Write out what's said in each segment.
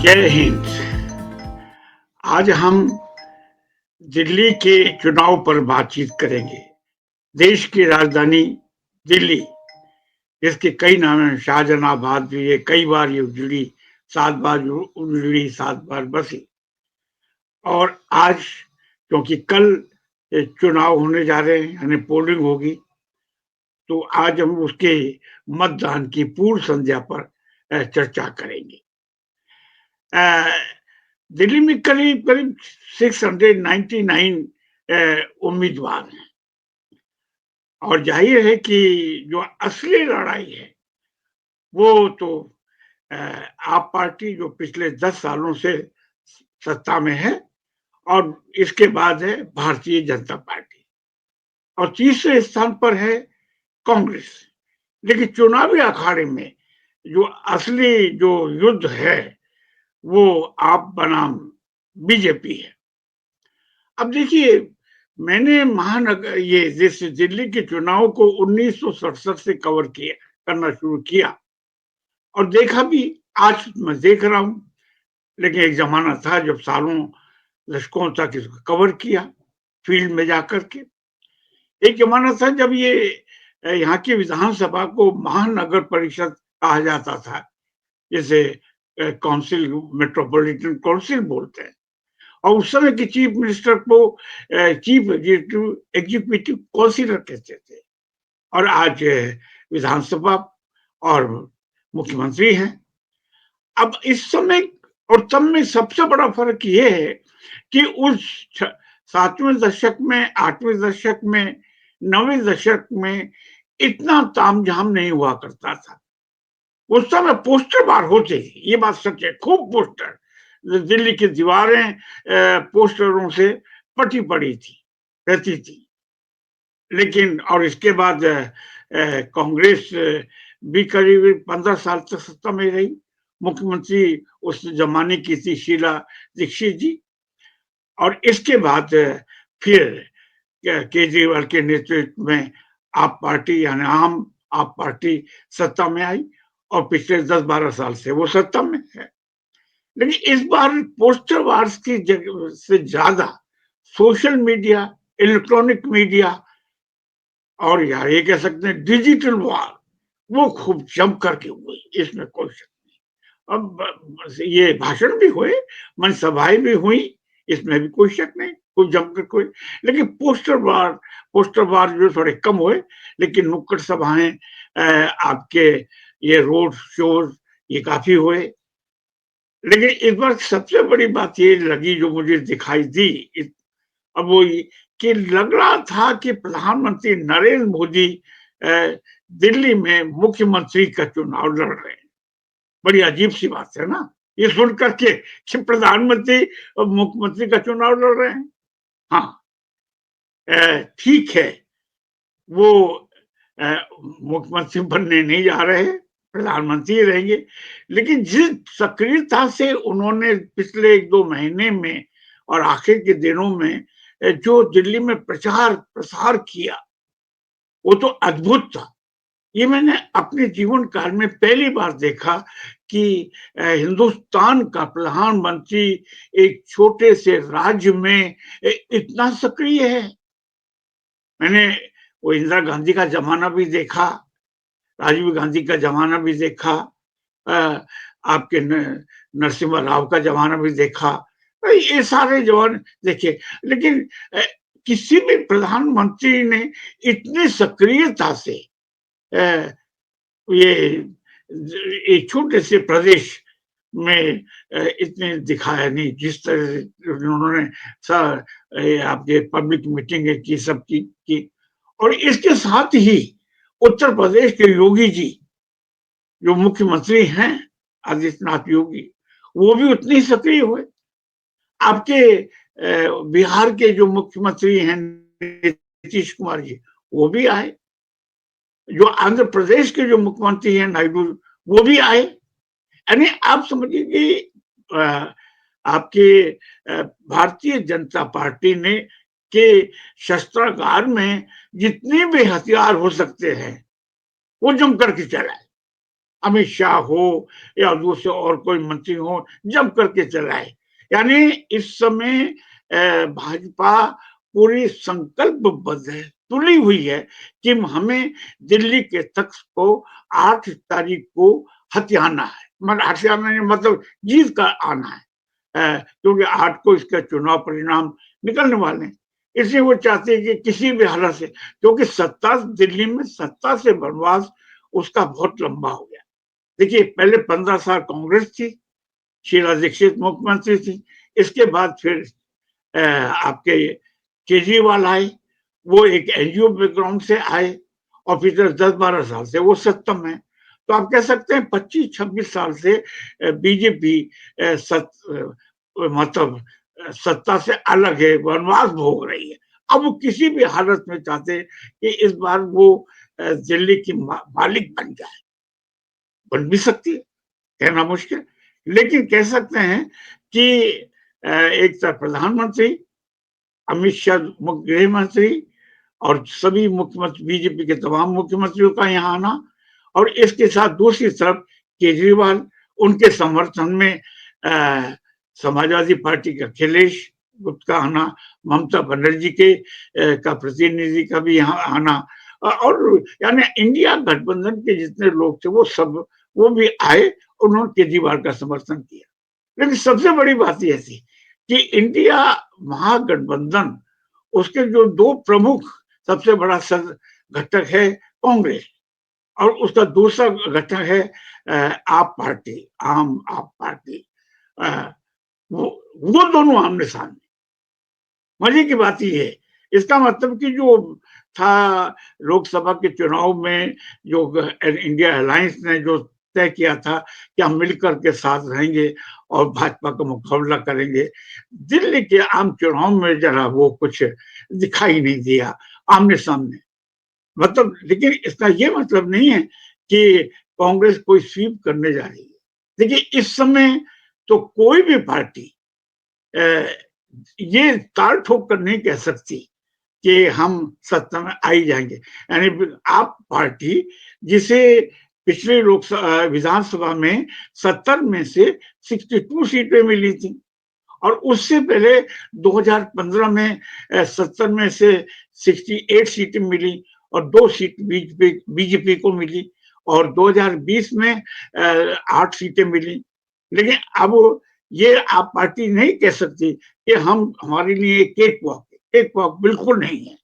जय हिंद। आज हम दिल्ली के चुनाव पर बातचीत करेंगे। देश की राजधानी दिल्ली, जिसके कई नाम हैं, शाहजहानाबाद भी है, कई बार ये उजड़ी, 7 बार उजड़ी, 7 बार बसी। और आज क्योंकि कल चुनाव होने जा रहे हैं, यानी पोलिंग होगी, तो आज हम उसके मतदान की पूर्व संध्या पर चर्चा करेंगे। अ, दिल्ली में करीब-करीब 699 उम्मीदवार हैं और ज़ाहिर है कि जो असली लड़ाई है, वो तो अ, आप पार्टी जो पिछले 10 सालों से सत्ता में है और इसके बाद है भारतीय जनता पार्टी और तीसरे स्थान पर है कांग्रेस। लेकिन चुनावी अखाड़े में जो असली जो युद्ध है, वो आप बनाम बीजेपी है। अब देखिए, मैंने महानगर ये जैसे दिल्ली के चुनाव को 1967 से कवर किया करना शुरू किया और देखा भी, आज मैं देख रहा हूँ। लेकिन एक ज़माना था जब सालों, दशकों तक इसको कवर किया, फील्ड में जाकर के। एक ज़माना था जब ये यहाँ की विधानसभा को महानगर परिषद कहा जाता था, जिसे काउंसिल मेट्रोपॉलिटन काउंसिल बोलते हैं। और उस समय के चीफ मिनिस्टर को चीफ एग्जीक्यूटिव काउंसिलर कहते थे और आज विधानसभा और मुख्यमंत्री हैं। अब इस समय और तब में सबसे बड़ा फर्क ये है कि उस 7वें दशक में, 8वें दशक में, 9वें दशक में इतना तामझाम नहीं हुआ करता था। उस समय पोस्टर बार होते थे, ये बात सच है, खूब पोस्टर। दिल्ली की दीवारें पोस्टरों से पटी पड़ी थी, रहती थी। लेकिन और इसके बाद कांग्रेस भी करीब 15 साल तक सत्ता में रही। मुख्यमंत्री उस ज़माने की थी शीला दीक्षित जी और इसके बाद फिर केजरीवाल के नेतृत्व में आप पार्टी यानी आम आप पार्टी सत्ता में आई और पिछले 10-12 साल से वो सत्ता में है। लेकिन इस बार पोस्टर वार्स की जगह से ज़्यादा सोशल मीडिया, इलेक्ट्रॉनिक मीडिया और या ये कह सकते हैं डिजिटल वॉर, वो खूब जम करके हुई, इसमें कोई शक नहीं। अब ये भाषण भी हुए, मनसभाएँ भी हुई, इसमें भी कोई शक नहीं, कोई जमकर कोई। लेकिन पोस्टर वार जो थोड़े कम हुए, लेकिन नुक्कड़ सभाएँ आपके ये रोड शोज़ ये काफ़ी हुए। लेकिन इस बार सबसे बड़ी बात ये लगी जो मुझे दिखाई दी इत अब वो ये कि लग रहा था कि प्रधानमंत्री नरेंद्र मोदी अ, दिल्ली में मुख्यमंत्री का चुनाव लड़ रहे हैं। बड़ी अजीब-सी बात है ना? ये सुन कर के कि प्रधानमंत्री और मुख्यमंत्री का चुनाव लड़ रहे हैं। हाँ, ठीक है, वो अ, मुख्यमंत्री बनने नहीं जा रहे, प्रधानमंत्री रहेंगे। लेकिन जिस सक्रियता से उन्होंने पिछले 1-2 महीने में और आखिर के दिनों में जो दिल्ली में प्रचार-प्रसार किया, वो तो अद्भुत था। ये मैंने अपने जीवन काल में पहली बार देखा कि हिंदुस्तान का प्रधानमंत्री एक छोटे से राज्य में इतना सक्रिय है। मैंने वो इंदिरा गांधी का ज़माना भी देखा, राजीव गांधी का ज़माना भी देखा, अ, आपके न नरसिम्हा राव का ज़माना भी देखा। ये सारे ज़माने देखे, लेकिन अ, किसी भी प्रधानमंत्री ने इतनी सक्रियता से अ, ये एक छोटे से प्रदेश में इतने दिखाया नहीं, जिस तरह से उन्होंने आपके पब्लिक मीटिंगें की, सब की और इसके साथ ही उत्तर प्रदेश के योगी जी जो मुख्यमंत्री हैं, आदित्यनाथ योगी, वो भी उतने ही सक्रिय हुए। आपके बिहार के जो मुख्यमंत्री हैं नीतीश कुमार जी, वो भी आए। जो आंध्र प्रदेश के जो मुख्यमंत्री हैं नायडू, वो भी आए। यानी आप समझिए कि अ, आपके भारतीय जनता पार्टी ने के शस्त्रागार में जितने भी हथियार हो सकते हैं, वो जम कर के चलाए। अमित शाह हो या दूसरे और कोई मंत्री हो, जम करके चलाए। यानी इस समय भाजपा पूरी संकल्पबद्ध है, तुली हुई है कि हमें दिल्ली के तख्त को 8 तारीख को हथियाना है। मतलब हथियाना नहीं, मतलब जीत कर आना है। क्योंकि 8 को इसका चुनाव परिणाम निकलने वाले हैं। इसलिए वो चाहते हैं कि किसी भी हालत से, क्योंकि सत्ता दिल्ली में सत्ता से वनवास उसका बहुत लंबा हो गया। देखिए पहले 15 साल कांग्रेस थी, शीला दीक्षित मुख्यमंत्री थी, इसके बाद फिर आपके केजरीवाल आए, वो एक एनजीओ बैकग्राउंड से आए और फिर 10-12 साल से वो सत्ता में है। तो आप कह सकते हैं 25-26 साल से बीजेपी मतलब सत्ता से अलग है, वनवास भोग रही है। अब वो किसी भी हालत में चाहते हैं कि इस बार वो दिल्ली की मालिक बन जाए। बन भी सकती है, कहना मुश्किल, लेकिन कह सकते हैं कि एक तरफ प्रधानमंत्री, अमित शाह गृह मंत्री और सभी मुख्यमंत्री, बीजेपी के तमाम मुख्यमंत्रियों का यहाँ आना, और इसके साथ दूसरी तरफ केजरीवाल, उनके समर्थन में समाजवादी पार्टी के अखिलेश गुप्ता का आना, ममता बनर्जी के का प्रतिनिधि का भी यहाँ आना, और यानी इंडिया गठबंधन के जितने लोग थे वो भी आए, उन्होंने केजरीवाल का समर्थन किया। लेकिन सबसे बड़ी बात यह थी कि इंडिया महागठबंधन, उसके जो 2 प्रमुख सबसे बड़ा घटक है कांग्रेस, और उसका दूसरा घटक है आप पार्टी, आप पार्टी। अ, वो वो दोनों आमने-सामने। मजे की बात ये है, इसका मतलब कि जो था लोकसभा के चुनाव में, जो इंडिया अलायंस ने जो तय किया था कि हम मिलकर के साथ रहेंगे और भाजपा का मुकाबला करेंगे, दिल्ली के आम चुनाव में जरा वो कुछ दिखाई नहीं दिया आमने-सामने। मतलब लेकिन इसका ये मतलब नहीं है कि कांग्रेस कोई स्वीप करने जा रही है। देखिए इस समय तो कोई भी पार्टी अ, ये ताल ठोक कर नहीं कह सकती कि हम सत्ता में आ ही जाएँगे। यानी आप पार्टी, जिसे पिछले विधानसभा में 70 में से 62 सीटें मिली थी, और उससे पहले 2015 में 70 में से 68 सीटें मिली और 2 सीट बीजेपी को मिली, और 2020 में 8 सीटें मिली। लेकिन अब ये आप पार्टी नहीं कह सकती कि हम हमारे लिए केक वॉक है, केक वॉक बिल्कुल नहीं है।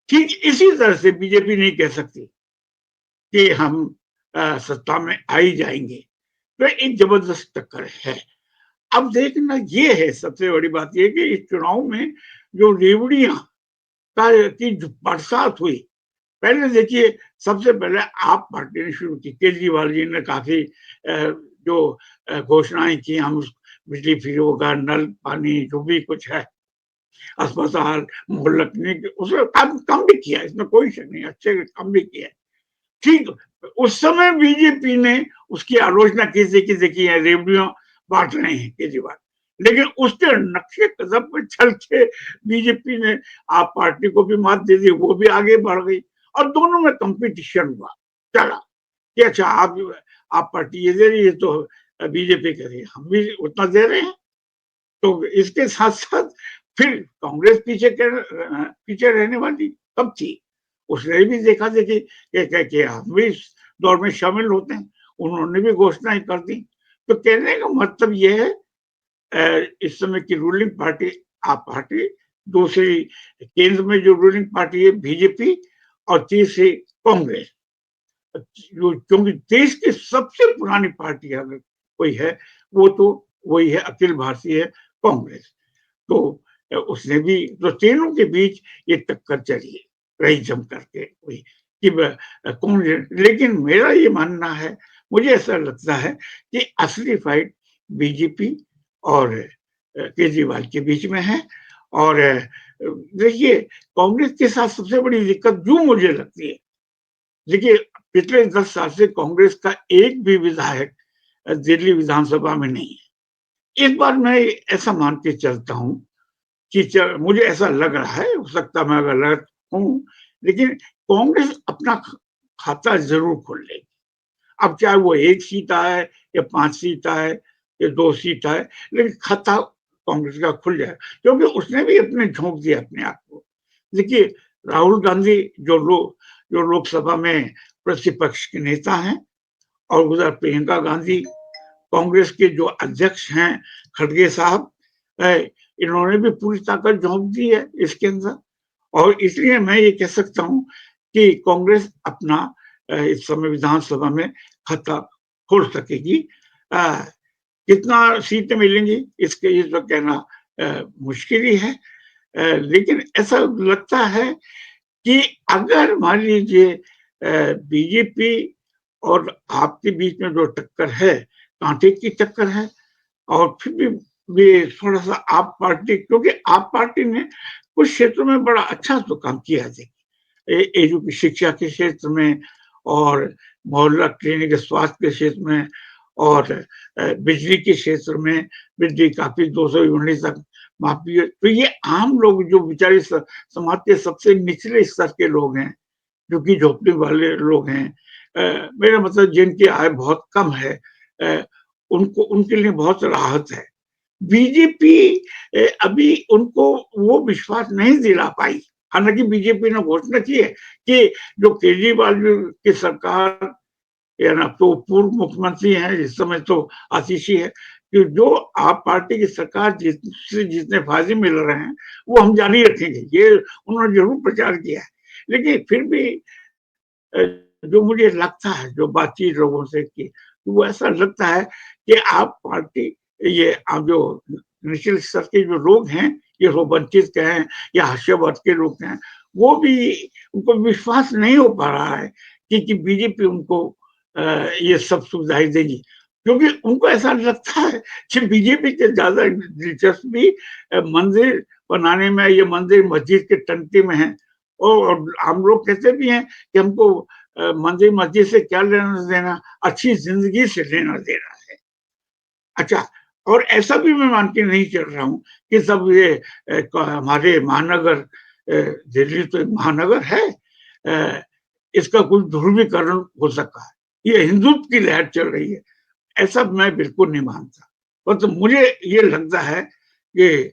ठीक इसी तरह से बीजेपी नहीं कह सकती कि हम सत्ता में आ ही जाएँगे। तो एक ज़बरदस्त टक्कर है। अब देखना ये है, सबसे बड़ी बात ये है कि इस चुनाव में जो रेवड़ियाँ का की जो बरसात हुई, पहले देखिए सबसे पहले आप पार्टी ने शुरू की, केजरीवाल जी ने काफ़ी जो घोषणाएँ की, हम बिजली फ्री होगा, नल पानी जो भी कुछ है, अस्पताल, मोहल्ला क्लिनिक, उसमें काम कम भी किया, इसमें कोई शक नहीं, अच्छे काम भी किए। ठीक, उस समय बीजेपी ने उसकी आलोचना की थी कि देखिए रेवड़ियाँ बाँट रहे हैं केजरीवाल। लेकिन उसके नक्शे कदम पे चल के बीजेपी ने आप पार्टी को भी मात दे दी, वो भी आगे बढ़ गई और दोनों में कॉम्पिटिशन हुआ, चला कि अच्छा आप पार्टी ये दे रही है तो बीजेपी कह रही है, हम भी उतना दे रहे हैं। तो इसके साथ-साथ फिर कांग्रेस पीछे रहने वाली कब थी? उसने भी देखा-देखी कि हम भी इस दौर में शामिल होते हैं। उन्होंने भी घोषणाएँ कर दी। तो कहने का मतलब ये है इस समय की रूलिंग पार्टी आप पार्टी, दूसरी केंद्र में जो रूलिंग पार्टी है बीजेपी, और तीसरी कांग्रेस। जो क्योंकि देश की सबसे पुरानी पार्टी अगर कोई है, वो तो वही है अखिल भारतीय कांग्रेस। तो उसने भी तो तीनों के बीच ये टक्कर चली रही जम करके हुई कि कौन, लेकिन मेरा ये मानना है, मुझे ऐसा लगता है कि असली फाइट बीजेपी और केजरीवाल के बीच में है। और देखिए कांग्रेस के साथ सबसे बड़ी दिक्कत जो मुझे लगती है, देखिए पिछले 10 साल से कांग्रेस का एक भी विधायक दिल्ली विधानसभा में नहीं है। इस बार मैं ऐसा मान के चलता हूँ कि मुझे ऐसा लग रहा है, हो सकता है मैं गलत हूँ, लेकिन कांग्रेस अपना खाता ज़रूर खोल लेगी। अब चाहे वो 1 सीट आए या 5 सीट आए या 2 सीट आए, लेकिन खाता कांग्रेस का खुल जाए, क्योंकि उसने भी अपने झोंक दिया अपने आप को। देखिए, राहुल गांधी जो लोकसभा में प्रतिपक्ष के नेता हैं, और उधर प्रियंका गांधी कांग्रेस के जो अध्यक्ष हैं, खड़गे साहब, इन्होंने भी पूरी ताकत झोंक दी है इसके अंदर। और इसलिए मैं ये कह सकता हूँ कि कांग्रेस अपना इस समय विधानसभा में खाता खोल सकेगी। कितना सीटें मिलेंगी इसके इस वक्त कहना मुश्किल ही है, लेकिन ऐसा लगता है कि अगर मान लीजिए बीजेपी और आपके बीच में जो टक्कर है, कांटे की टक्कर है, और फिर भी थोड़ा सा आप पार्टी, क्योंकि आप पार्टी ने कुछ क्षेत्रों में बड़ा अच्छा तो काम किया है, एजुकेशन शिक्षा के क्षेत्र में, और मोहल्ला क्लिनिक स्वास्थ्य के क्षेत्र में, और बिजली के क्षेत्र में बिजली काफी 200 यूनिट तक माफी है। तो ये आम लोग जो बेचारे समाज के सबसे निचले स्तर के लोग हैं, जो कि झोपड़ी वाले लोग हैं, मेरा मतलब जिनकी आय बहुत कम है, उनको उनके लिए बहुत राहत है। बीजेपी अभी उनको वो विश्वास नहीं दिला पाई। हालांकि बीजेपी ने घोषणा की है कि जो केजरीवाल की सरकार, या ना तो पूर्व मुख्यमंत्री हैं इस समय तो आशीषी है, कि जो आप पार्टी की सरकार से जितने फायदे मिल रहे हैं वो हम जारी रखेंगे, ये उन्होंने जरूर प्रचार किया है। लेकिन फिर भी जो मुझे लगता है, जो बातचीत लोगों से की, तो वो ऐसा लगता है कि आप पार्टी, ये आप जो निचले स्तर के जो लोग हैं, ये वो वंचित के हैं या हाशिया वर्ग के लोग हैं, वो भी, उनको विश्वास नहीं हो पा रहा है कि बीजेपी उनको ये सब सुविधाएं देगी, क्योंकि उनको ऐसा लगता है कि बीजेपी के ज्यादा दिलचस्पी मंदिर बनाने में, ये मंदिर मस्जिद के टंटी में है। और हम लोग कहते भी हैं कि हमको मंदिर मस्जिद से क्या लेना देना, अच्छी जिंदगी से लेना देना है। अच्छा, और ऐसा भी मैं मान के नहीं चल रहा हूँ कि सब ये हमारे महानगर, दिल्ली तो एक महानगर है, इसका कुछ ध्रुवीकरण हो सकता है, ये हिंदुत्व की लहर चल रही है, ऐसा मैं बिल्कुल नहीं मानता। तो मुझे ये लगता है कि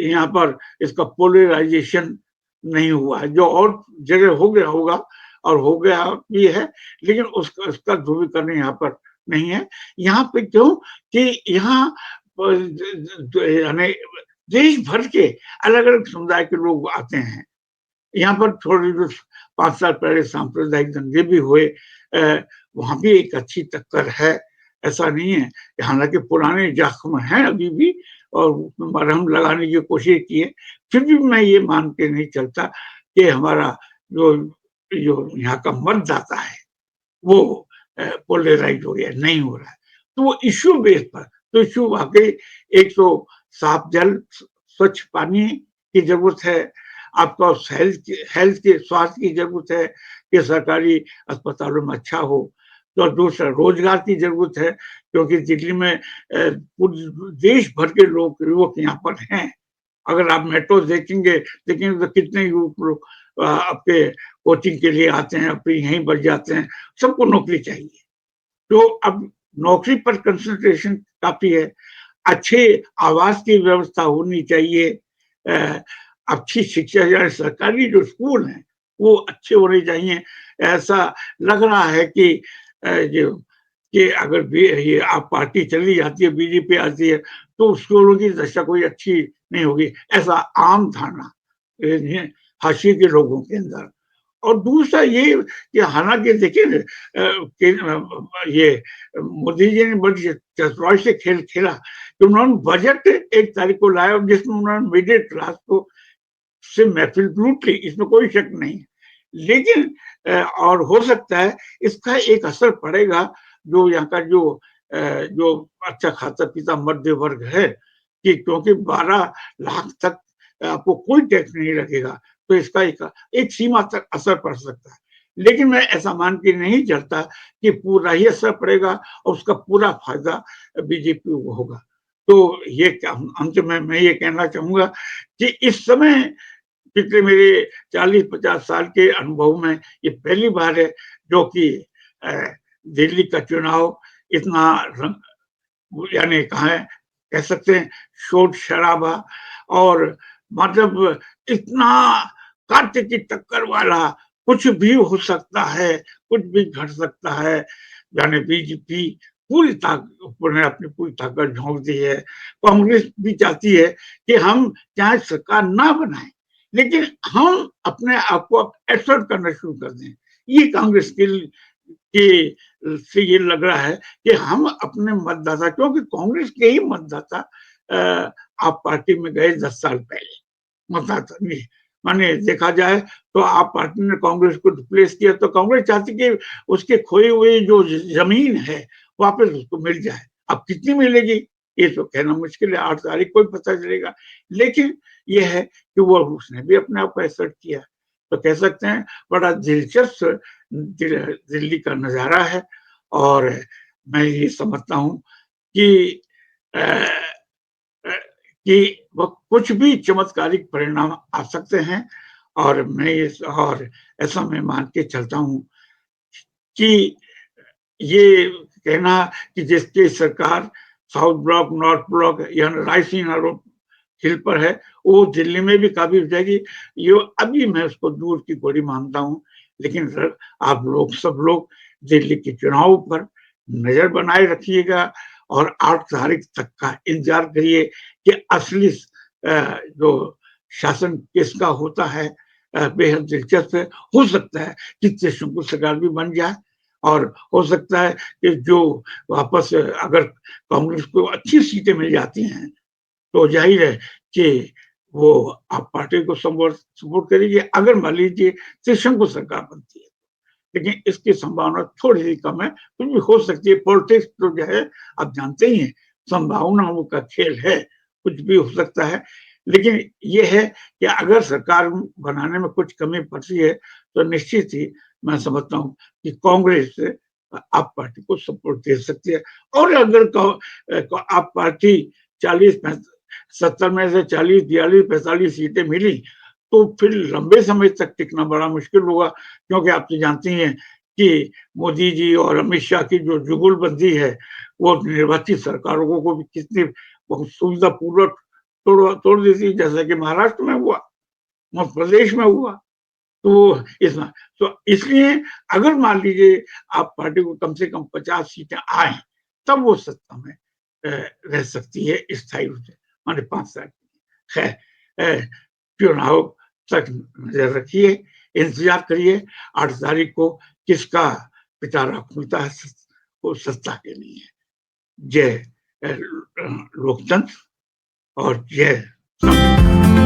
यहाँ पर इसका पोलराइजेशन नहीं हुआ है, जो और जगह हो गया होगा और हो गया भी है, लेकिन उसका उसका ध्रुवीकरण यहाँ पर नहीं है। यहाँ पे क्यों कि यहाँ यानी देश भर के अलग-अलग समुदाय के लोग आते हैं। यहाँ पर थोड़ी जो 5 साल पहले सांप्रदायिक दंगे भी हुए, वहाँ भी एक अच्छी टक्कर है, ऐसा नहीं है। हालाँकि पुराने ज़ख्म हैं अभी भी, और मरहम लगाने की कोशिश की है, फिर भी मैं ये मान के नहीं चलता कि हमारा जो जो यहाँ का मतदाता है, वो पोलराइज़ हो गया, नहीं हो रहा है। तो वो इश्यू बेस पर, तो इश्यू वाक़ई, एक तो साफ जल, स्वच्छ पानी की ज़रूरत है, आपको हेल्थ के स्वास्थ्य की जरूरत है कि सरकारी अस्पतालों में अच्छा हो, तो दूसरा रोजगार की जरूरत है, क्योंकि दिल्ली में देश भर के लोग युवक यहाँ पर हैं। अगर आप मेट्रो देखेंगे देखेंगे तो कितने युवक लोग आपके कोचिंग के लिए आते हैं, फिर यहीं बढ़ जाते हैं, सबको नौकरी चाहिए। तो अब नौकरी पर कंसंट्रेशन काफी है, अच्छे आवास की व्यवस्था होनी चाहिए, अच्छी शिक्षा, यानी सरकारी जो स्कूल हैं वो अच्छे होने चाहिए। ऐसा लग रहा है कि जो कि अगर भी ये आप पार्टी चली जाती है, बीजेपी आती है, तो स्कूलों की दशा कोई अच्छी नहीं होगी, ऐसा आम धारणा हाशिए के लोगों के अंदर। और दूसरा ये कि हालांकि देखिए ये मोदी जी ने बड़ी चतुराई से खेल खेला कि उन्होंने बजट एक तारीख को लाया, जिसमें उन्होंने मिडिल क्लास को से महफिल लूट ली, इसमें कोई शक नहीं। लेकिन और हो सकता है इसका एक असर पड़ेगा जो यहाँ का जो अच्छा खाता पीता मध्य वर्ग है, कि क्योंकि 12 लाख तक आपको कोई टैक्स नहीं लगेगा, तो इसका एक सीमा तक असर पड़ सकता है। लेकिन मैं ऐसा मान के नहीं चलता कि पूरा ही असर पड़ेगा और उसका पूरा फायदा बीजेपी को होगा। तो ये अंत में मैं ये कहना चाहूंगा कि इस समय पिछले मेरे 40-50 साल के अनुभव में ये पहली बार है जो कि दिल्ली का चुनाव इतना यानी कह सकते हैं शोर-शराबा और मतलब इतना कांटे की टक्कर वाला कुछ भी हो सकता है, कुछ भी घट सकता है। यानी बीजेपी ने अपनी पूरी ताकत झोंक दी है। कांग्रेस भी चाहती है कि हम चाहे सरकार ना बनाएँ, लेकिन हम अपने आप को अब असर्ट करना शुरू कर दें। ये कांग्रेस के से ये लग रहा है कि हम अपने मतदाता, क्योंकि कांग्रेस के ही मतदाता आप पार्टी में गए 10 साल पहले मतदाता नहीं, माने देखा जाए तो आप पार्टी ने कांग्रेस को रिप्लेस किया तो कांग्रेस चाहती कि उसके खोई हुई जो जमीन है वापस उसको मिल जाए। अब कितनी मिलेगी ये तो कहना मुश्किल है, 8 तारीख को ही पता चलेगा। लेकिन ये है कि वो उसने भी अपने आप को असर्ट किया। तो कह सकते हैं बड़ा दिलचस्प दिल्ली का नज़ारा है और मैं ये समझता हूँ कि अ अ, कि वो कुछ भी चमत्कारिक परिणाम आ सकते हैं और और ऐसा मैं मान के चलता हूँ कि ये कहना कि जिसकी सरकार साउथ ब्लॉक, नॉर्थ ब्लॉक या रायसीना रोड हिल पर है, वो दिल्ली में भी काबिज़ हो जाएगी। ये अभी मैं उसको दूर की घोड़ी मानता हूँ, लेकिन आप लोग सब लोग दिल्ली के चुनाव पर नज़र बनाए रखिएगा और 8 तारीख तक का इंतज़ार करिए कि असली जो शासन किसका होता है। बेहद दिलचस्प है। हो सकता है कि त्रिशंकु सरकार भी बन जाए और हो सकता है कि जो वापस अगर कांग्रेस को अच्छी सीटें मिल जाती हैं, तो ज़ाहिर है कि वो आप पार्टी को सपोर्ट करेगी। अगर मान लीजिए त्रिशंकु सरकार बनती है, लेकिन इसकी संभावना थोड़ी-सी कम है, कुछ भी हो सकती है। पॉलिटिक्स तो जो है आप जानते ही हैं, संभावनाओं का खेल है, कुछ भी हो सकता है। लेकिन ये है कि अगर सरकार बनाने में कुछ कमी पड़ती है, तो निश्चित ही मैं समझता हूँ कि कांग्रेस आप पार्टी को सपोर्ट दे सकती है और अगर आप पार्टी 40 पैं 70 में से 40, 42, 45 सीटें मिली, तो फिर लंबे समय तक टिकना बड़ा मुश्किल होगा क्योंकि आप तो जानती हैं कि मोदी जी और अमित शाह की जो जुगलबंदी है, वो निर्वाचित सरकारों को भी कितनी बहुत सुविधापूर्वक तोड़ देती है, जैसा कि महाराष्ट्र में हुआ, मध्य प्रदेश में हुआ। तो इसमें तो इसलिए अगर मान लीजिए आप पार्टी को कम से कम 50 सीटें आएँ, तब वो सत्ता में रह सकती है स्थायी रूप से, माने 5 साल। खैर चुनाव तक नज़र रखिए, इंतज़ार करिए 8 तारीख को किसका पिटारा खुलता है वो सत्ता के लिए। जय लोकतंत्र और जय संविधान।